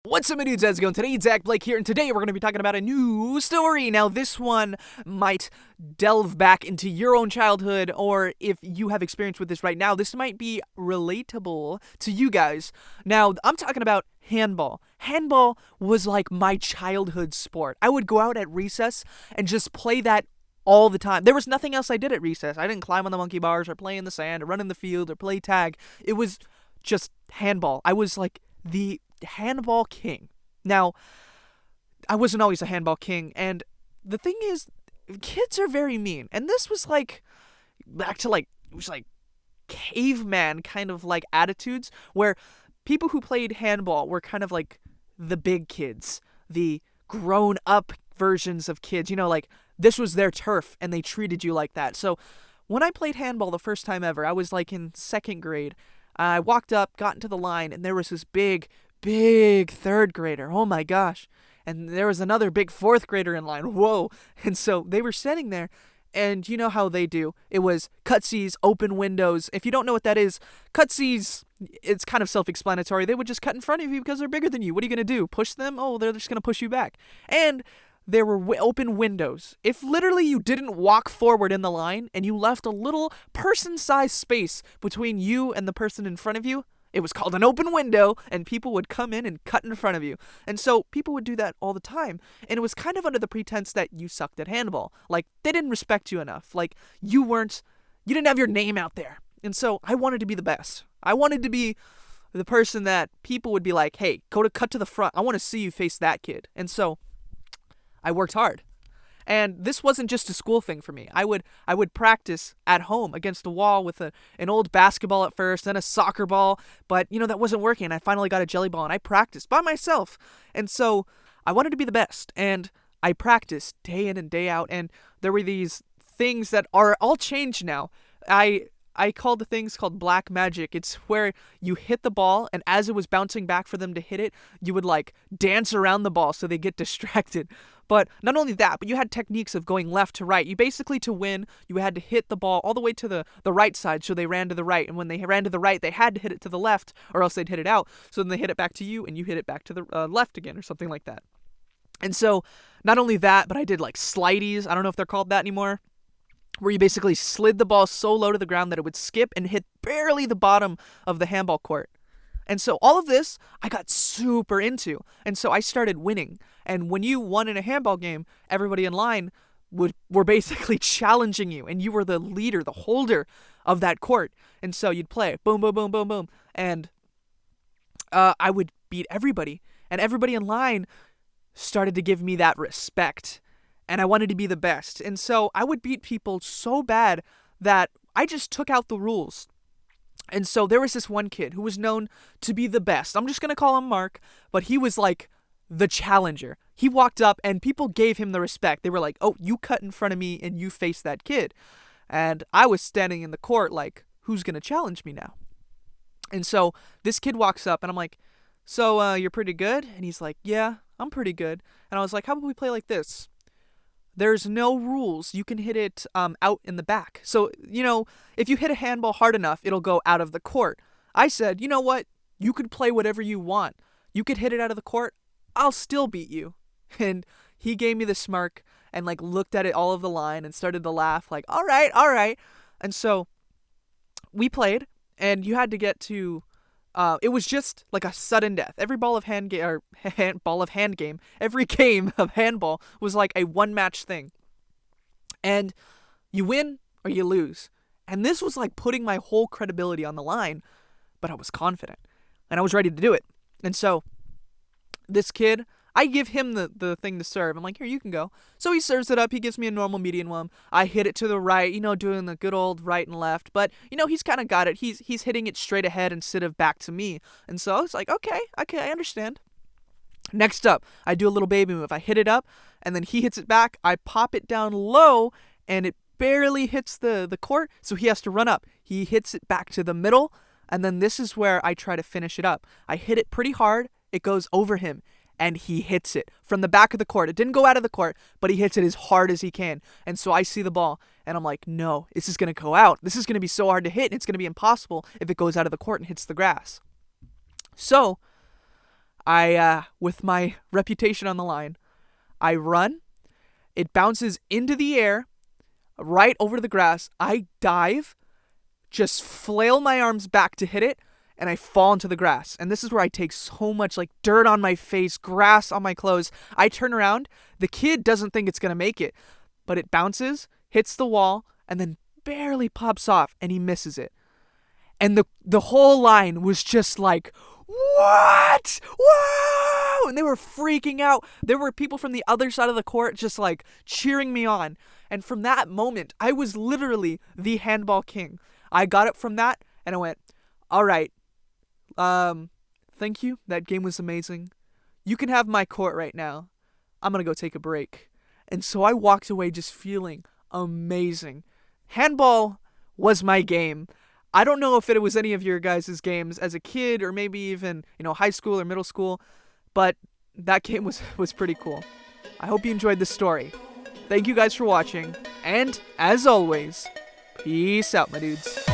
What's up, my dudes? How's it going? Today, Blake here, and today we're going to be talking about a new story. Now, this one might delve back into your own childhood, or if you have experience with this right now, this might be relatable to you guys. Now, I'm talking about handball. Handball was like my childhood sport. I would go out at recess and just play that all the time. There was nothing else I did at recess. I didn't climb on the monkey bars or play in the sand or run in the field or play tag. It was just handball. I was like the Handball King. Now, I wasn't always a Handball King, and the thing is, kids are very mean. And this was like back to it was like caveman kind of like attitudes where people who played handball were kind of like the big kids, the grown up versions of kids. Like this was their turf and they treated you like that. So when I played handball the first time ever, I was like in second grade. I walked up, got into the line, and there was this big third grader. Oh my gosh. And there was another big fourth grader in line. Whoa. And so they were sitting there, and you know how they do. It was cutsies, open windows. If you don't know what that is, cutsies, it's kind of self-explanatory. They would just cut in front of you because they're bigger than you. What are you going to do? Push them? Oh, they're just going to push you back. And there were open windows. If literally you didn't walk forward in the line and you left a little person-sized space between you and the person in front of you, it was called an open window, and people would come in and cut in front of you. And so people would do that all the time. And it was kind of under the pretense that you sucked at handball. Like, they didn't respect you enough. Like, you didn't have your name out there. And so I wanted to be the best. I wanted to be the person that people would be like, hey, cut to the front. I want to see you face that kid. And so I worked hard. And this wasn't just a school thing for me. I would practice at home against the wall with an old basketball at first, then a soccer ball. But, that wasn't working. I finally got a jelly ball, and I practiced by myself. And so I wanted to be the best. And I practiced day in and day out. And there were these things that are all changed now. I called the things called black magic. It's where you hit the ball, and as it was bouncing back for them to hit it, you would dance around the ball so they get distracted. But not only that, but you had techniques of going left to right. You basically, to win, you had to hit the ball all the way to the right side, so they ran to the right. And when they ran to the right, they had to hit it to the left, or else they'd hit it out. So then they hit it back to you, and you hit it back to the left again, or something like that. And so, not only that, but I did slideys. I don't know if they're called that anymore, where you basically slid the ball so low to the ground that it would skip and hit barely the bottom of the handball court. And so all of this, I got super into. And so I started winning. And when you won in a handball game, everybody in line were basically challenging you. And you were the leader, the holder of that court. And so you'd play boom, boom, boom, boom, boom. And I would beat everybody. And everybody in line started to give me that respect. And I wanted to be the best. And so I would beat people so bad that I just took out the rules. And so there was this one kid who was known to be the best. I'm just going to call him Mark, but he was like the challenger. He walked up and people gave him the respect. They were like, oh, you cut in front of me and you face that kid. And I was standing in the court like, who's going to challenge me now? And so this kid walks up and I'm like, so you're pretty good? And he's like, yeah, I'm pretty good. And I was like, how about we play like this? There's no rules. You can hit it out in the back. So, if you hit a handball hard enough, it'll go out of the court. I said, you know what? You could play whatever you want. You could hit it out of the court. I'll still beat you. And he gave me the smirk and looked at it all of the line and started to laugh like, all right. And so we played, and you had to get to it was just like a sudden death. Every ball of hand game, every game of handball was like a one-match thing. And you win or you lose. And this was like putting my whole credibility on the line, but I was confident. And I was ready to do it. And so this kid, I give him the thing to serve. I'm like, here, you can go. So he serves it up. He gives me a normal median one. I hit it to the right, doing the good old right and left. But, he's kind of got it. He's hitting it straight ahead instead of back to me. And so it's like, okay, I understand. Next up, I do a little baby move. I hit it up, and then he hits it back. I pop it down low, and it barely hits the court, so he has to run up. He hits it back to the middle, and then this is where I try to finish it up. I hit it pretty hard. It goes over him. And he hits it from the back of the court. It didn't go out of the court, but he hits it as hard as he can. And so I see the ball, and I'm like, no, this is going to go out. This is going to be so hard to hit, and it's going to be impossible if it goes out of the court and hits the grass. So with my reputation on the line, I run. It bounces into the air, right over the grass. I dive, just flail my arms back to hit it, and I fall into the grass. And this is where I take so much like dirt on my face, grass on my clothes. I turn around. The kid doesn't think it's going to make it, but it bounces, hits the wall, and then barely pops off, and he misses it. And the whole line was just like, what? Whoa! And they were freaking out. There were people from the other side of the court just like cheering me on. And from that moment, I was literally the Handball King. I got it from that, and I went, all right, thank you. That game was amazing. You can have my court right now. I'm going to go take a break. And so I walked away just feeling amazing. Handball was my game. I don't know if it was any of your guys' games as a kid or maybe even, high school or middle school, but that game was pretty cool. I hope you enjoyed this story. Thank you guys for watching, and as always, peace out, my dudes.